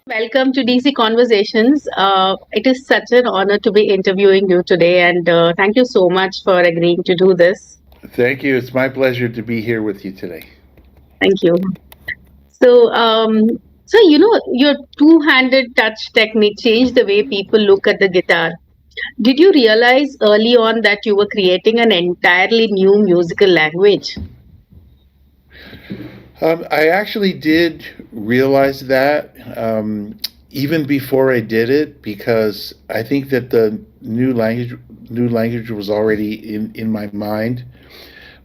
Welcome to DC Conversations. It is such an honor to be interviewing you today, and thank you so much for agreeing to do this. Thank you. It's my pleasure to be here with you today. Thank you. So, your two-handed touch technique changed the way people look at the guitar. Did you realize early on that you were creating an entirely new musical language? I actually did realize that even before I did it, because I think that the new language was already in my mind,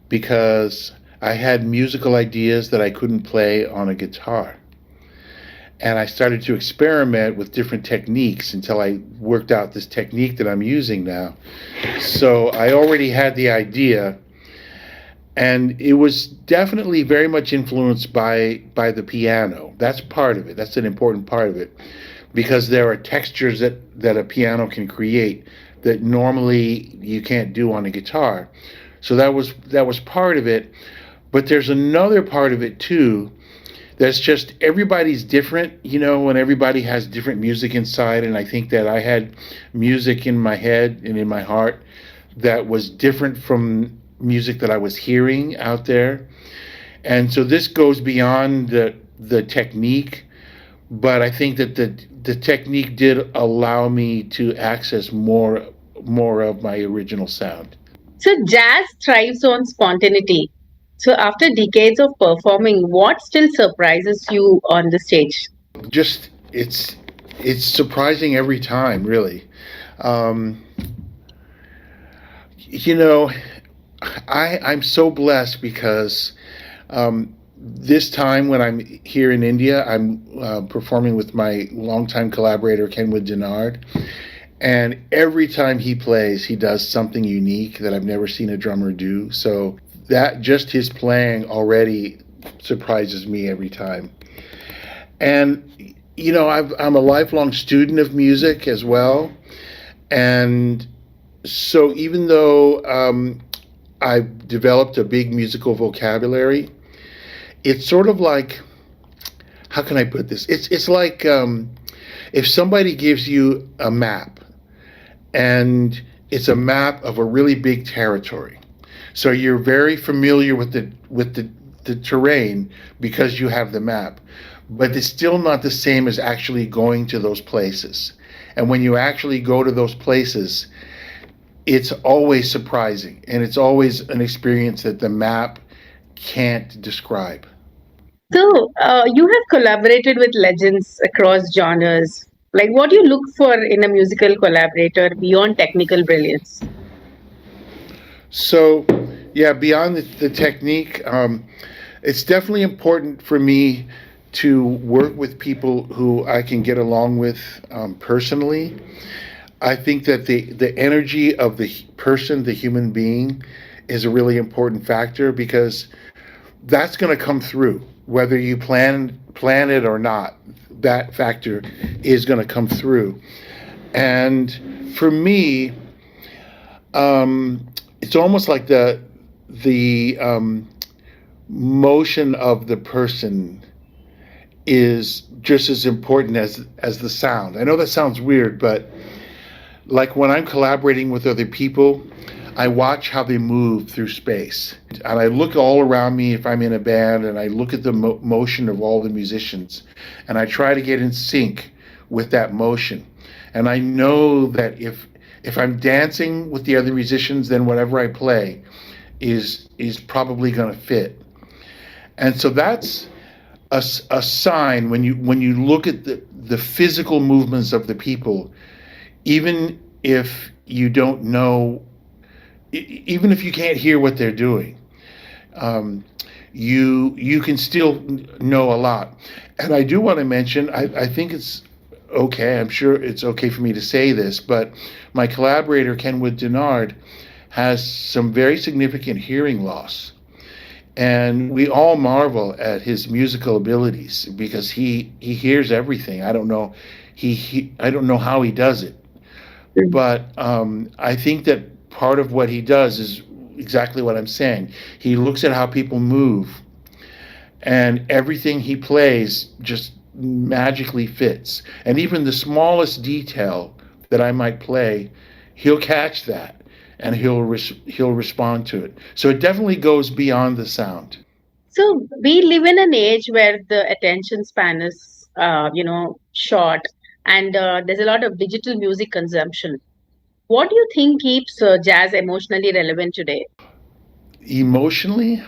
because I had musical ideas that I couldn't play on a guitar. And I started to experiment with different techniques until I worked out this technique that I'm using now. So I already had the idea, and it was definitely very much influenced by the piano. That's part of it. That's an important part of it, because there are textures that a piano can create that normally you can't do on a guitar. So that was part of it. But there's another part of it too. That's just everybody's different, and everybody has different music inside. And I think that I had music in my head and in my heart that was different from music that I was hearing out there. And so this goes beyond the technique, but I think that the technique did allow me to access more of my original sound. So, jazz thrives on spontaneity. So, after decades of performing, what still surprises you on the stage? Just it's surprising every time, really. Um, you know, I'm so blessed because this time when I'm here in India, I'm performing with my longtime collaborator Kenwood Dennard, and every time he plays, he does something unique that I've never seen a drummer do. So that just his playing already surprises me every time. And I'm a lifelong student of music as well, and so even though I've developed a big musical vocabulary, it's sort of like, how can I put this? It's like if somebody gives you a map, and it's a map of a really big territory. So you're very familiar with the terrain because you have the map, but it's still not the same as actually going to those places. And when you actually go to those places, it's always surprising, and it's always an experience that the map can't describe. So, you have collaborated with legends across genres. Like, what do you look for in a musical collaborator beyond technical brilliance? So, yeah, beyond the technique, it's definitely important for me to work with people who I can get along with personally. I think that the energy of the person, the human being, is a really important factor, because that's going to come through whether you plan it or not. That factor is going to come through. And for me, it's almost like the motion of the person is just as important as the sound. I know that sounds weird, but like when I'm collaborating with other people, I watch how they move through space. And I look all around me if I'm in a band, and I look at the motion of all the musicians, and I try to get in sync with that motion. And I know that if I'm dancing with the other musicians, then whatever I play is probably going to fit. And so that's a sign when you look at the physical movements of the people, even if you don't know, even if you can't hear what they're doing, you can still know a lot. And I do want to mention, I think it's okay, I'm sure it's okay for me to say this, but my collaborator Kenwood Dennard has some very significant hearing loss. And we all marvel at his musical abilities because he hears everything. I don't know, I don't know how he does it, but I think that part of what he does is exactly what I'm saying. He looks at how people move, and everything he plays just magically fits. And even the smallest detail that I might play, he'll catch that and he'll respond to it. So it definitely goes beyond the sound. So we live in an age where the attention span is, short, and there's a lot of digital music consumption. What do you think keeps jazz emotionally relevant today? Emotionally,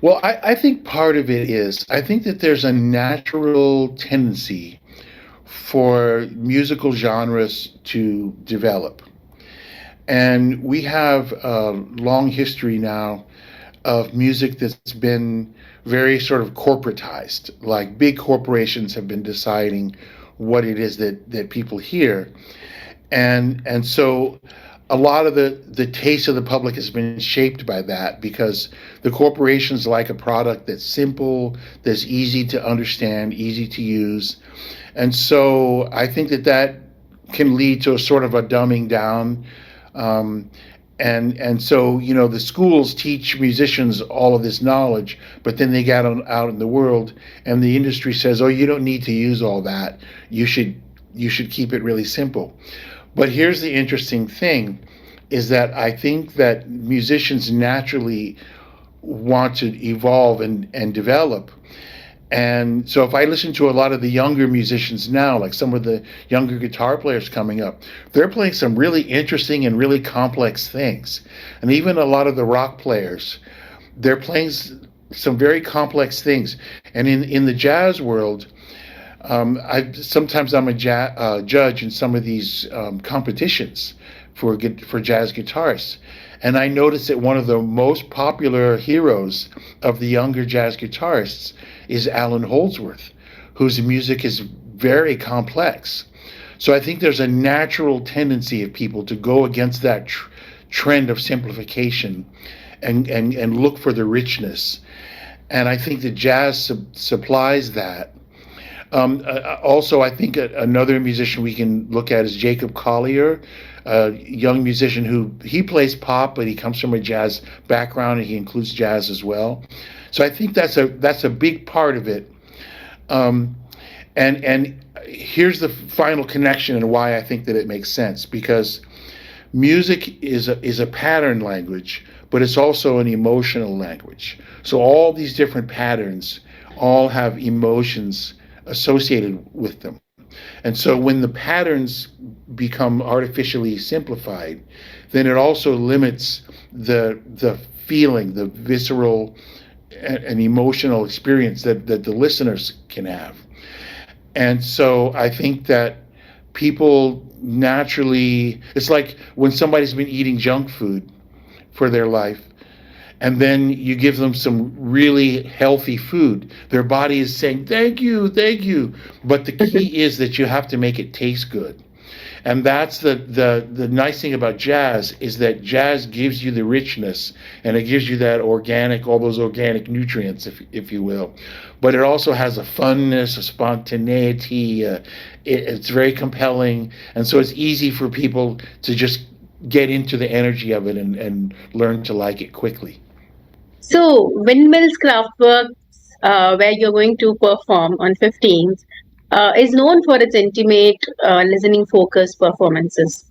well, I think part of it is I think that there's a natural tendency for musical genres to develop. And we have a long history now of music that's been very sort of corporatized. Like big corporations have been deciding what it is that people hear. And so a lot of the taste of the public has been shaped by that because the corporations like a product that's simple, that's easy to understand, easy to use. And so I think that can lead to a sort of a dumbing down. Um, and so the schools teach musicians all of this knowledge, but then they get out in the world, and the industry says, "Oh, you don't need to use all that. You should keep it really simple." But here's the interesting thing: is that I think that musicians naturally want to evolve and develop. And so if I listen to a lot of the younger musicians now, like some of the younger guitar players coming up, they're playing some really interesting and really complex things. And even a lot of the rock players, they're playing some very complex things. And in the jazz world, I'm a judge in some of these competitions for jazz guitarists, and I noticed that one of the most popular heroes of the younger jazz guitarists is Alan Holdsworth, whose music is very complex. So I think there's a natural tendency of people to go against that trend of simplification and look for the richness. And I think that jazz supplies that. Also, I think another musician we can look at is Jacob Collier, a young musician who he plays pop, but he comes from a jazz background and he includes jazz as well. So I think that's a big part of it. Um, and here's the final connection and why I think that it makes sense, because music is a pattern language, but it's also an emotional language. So all these different patterns all have emotions associated with them. And so when the patterns become artificially simplified, then it also limits the feeling, the visceral and emotional experience that the listeners can have. And so I think that people naturally, it's like when somebody's been eating junk food for their life, and then you give them some really healthy food. Their body is saying, thank you, thank you. But the key is that you have to make it taste good. And that's the nice thing about jazz, is that jazz gives you the richness, and it gives you that organic, all those organic nutrients, if you will. But it also has a funness, a spontaneity. It's very compelling. And so it's easy for people to just get into the energy of it and learn to like it quickly. So, Windmills Craftworks, where you're going to perform on 15th, is known for its intimate, listening focused performances.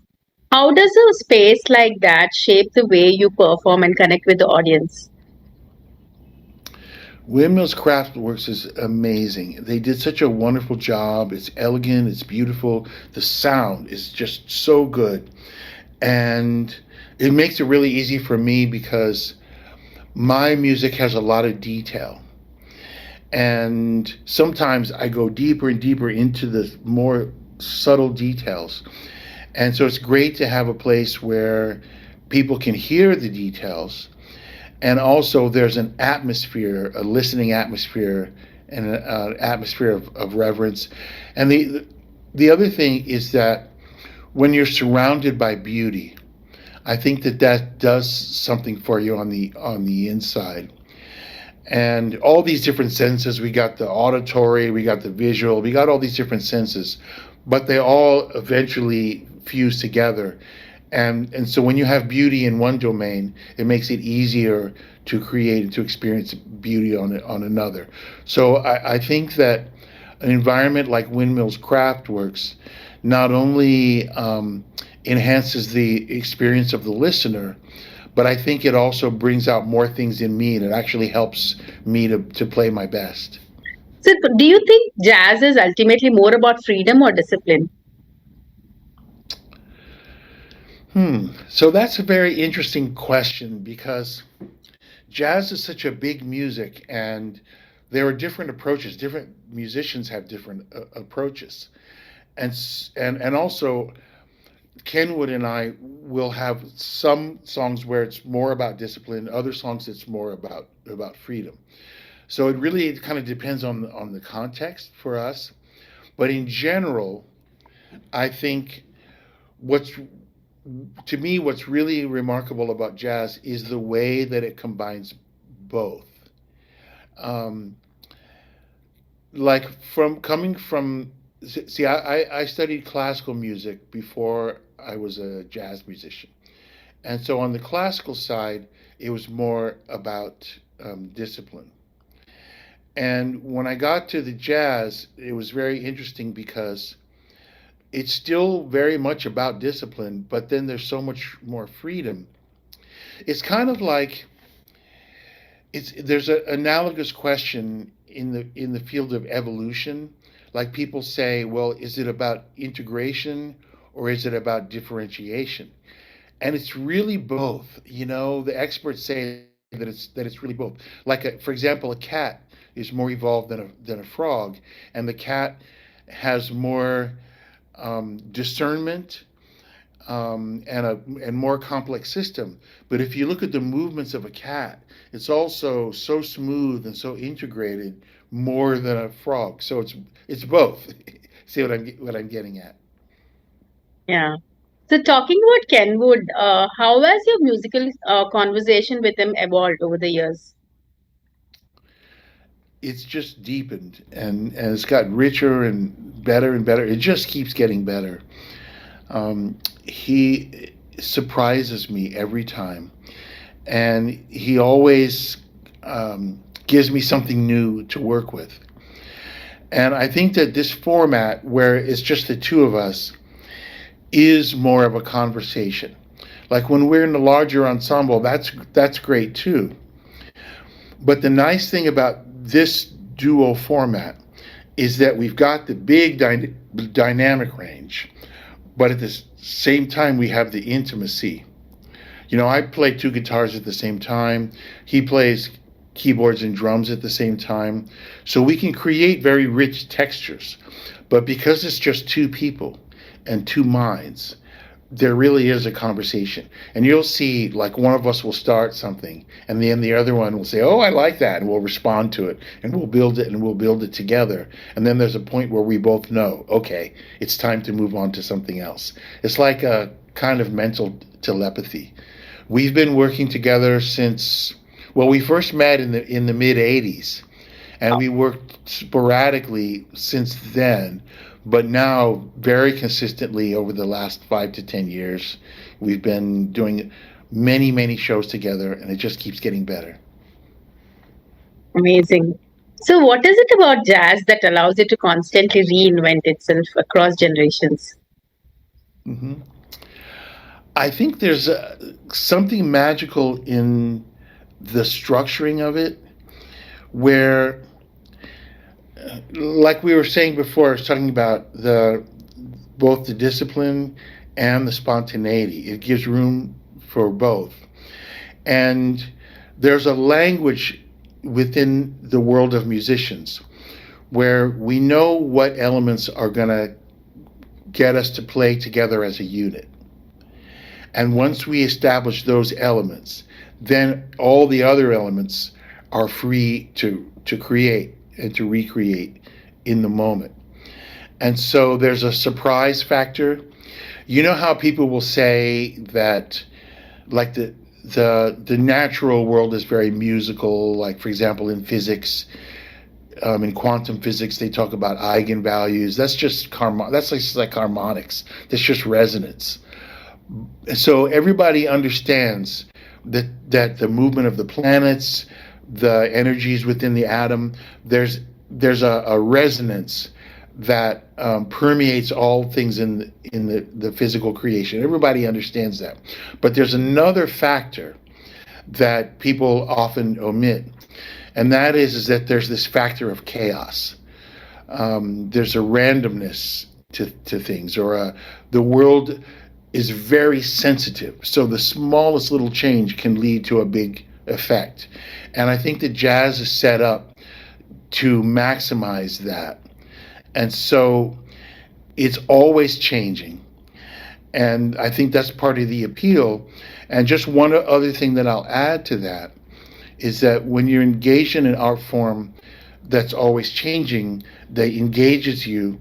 How does a space like that shape the way you perform and connect with the audience? Windmills Craftworks is amazing. They did such a wonderful job. It's elegant, it's beautiful. The sound is just so good. And it makes it really easy for me because my music has a lot of detail. And sometimes I go deeper and deeper into the more subtle details. And so it's great to have a place where people can hear the details, and also there's an atmosphere, a listening atmosphere, and an atmosphere of reverence. And the other thing is that when you're surrounded by beauty, I think that does something for you on the inside. And all these different senses, we got the auditory, we got the visual, we got all these different senses, but they all eventually fuse together. And so when you have beauty in one domain, it makes it easier to create and to experience beauty on another. So I think that an environment like Windmills Craftworks not only enhances the experience of the listener, but I think it also brings out more things in me, and it actually helps me to play my best. So, do you think jazz is ultimately more about freedom or discipline? So that's a very interesting question because jazz is such a big music, and there are different approaches. Different musicians have different approaches, and also Kenwood and I will have some songs where it's more about discipline, other songs it's more about freedom. So it kind of depends on the context for us. But in general, I think what's to me what's really remarkable about jazz is the way that it combines both. Um, like from coming from see, I studied classical music before I was a jazz musician. And so on the classical side, it was more about discipline. And when I got to the jazz, it was very interesting because it's still very much about discipline, but then there's so much more freedom. It's kind of like there's an analogous question in the field of evolution. Like people say, well, is it about integration or is it about differentiation? And it's really both. The experts say that it's really both. Like for example, a cat is more evolved than a frog, and the cat has more discernment and more complex system. But if you look at the movements of a cat, it's also so smooth and so integrated more than a frog. So it's both. See what I'm getting at? Yeah. So, talking about Kenwood, how has your musical conversation with him evolved over the years? It's just deepened and it's got richer and better and better. It just keeps getting better. He surprises me every time, and he always gives me something new to work with. And I think that this format, where it's just the two of us, is more of a conversation. Like when we're in a larger ensemble, that's great too. But the nice thing about this duo format is that we've got the big dynamic range, but at the same time we have the intimacy. I play two guitars at the same time. He plays keyboards and drums at the same time. So we can create very rich textures. But because it's just two people and two minds, there really is a conversation. And you'll see, like, one of us will start something, and then the other one will say, oh, I like that, and we'll respond to it, and we'll build it, and we'll build it together. And then there's a point where we both know, okay, it's time to move on to something else. It's like a kind of mental telepathy. We've been working together since, well, we first met in the mid 80s, and we worked sporadically since then. But now, very consistently over the last 5 to 10 years, we've been doing many, many shows together, and it just keeps getting better. Amazing. So, what is it about jazz that allows it to constantly reinvent itself across generations? hmm I think there's something magical in the structuring of it, where, like we were saying before, I was talking about both the discipline and the spontaneity. It gives room for both. And there's a language within the world of musicians where we know what elements are going to get us to play together as a unit. And once we establish those elements, then all the other elements are free to create and to recreate in the moment. And so there's a surprise factor. You know how people will say that, like, the natural world is very musical. Like, for example, in physics, in quantum physics, they talk about eigenvalues. That's just like harmonics. That's just resonance. So everybody understands that the movement of the planets, the energies within the atom, there's a resonance that permeates all things in the physical creation. Everybody understands that, but there's another factor that people often omit, and that is that there's this factor of chaos. There's a randomness to things, or the world is very sensitive. So the smallest little change can lead to a big effect. And I think that jazz is set up to maximize that. And so it's always changing. And I think that's part of the appeal. And just one other thing that I'll add to that is that when you're engaged in an art form that's always changing, that engages you,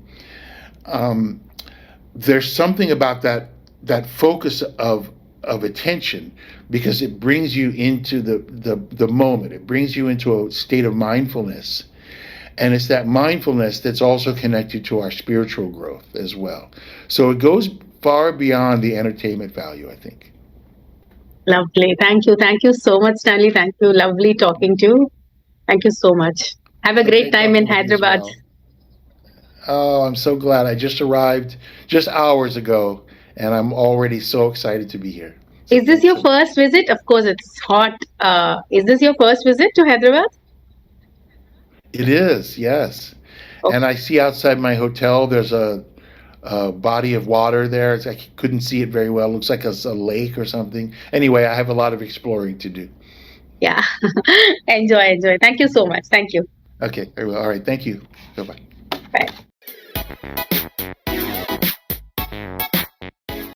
there's something about that focus of attention, because it brings you into the moment. It brings you into a state of mindfulness. And it's that mindfulness that's also connected to our spiritual growth as well. So it goes far beyond the entertainment value, I think. Lovely. Thank you. Thank you so much, Stanley. Thank you. Lovely talking to you. Thank you so much. Have a It's great okay time in talking with you as Hyderabad. well. Oh, I'm so glad. I just arrived just hours ago, and I'm already so excited to be here. So Is this thanks your so much. first visit? Of course, it's hot. Is this your first visit to Hyderabad? It is, yes. Oh, And I see outside my hotel there's a body of water there. I couldn't see it very well. It looks like a lake or something. Anyway, I have a lot of exploring to do. yeah. Enjoy, enjoy. Thank you so much. Thank you. Okay, very well. All right, thank you. Bye bye. Bye.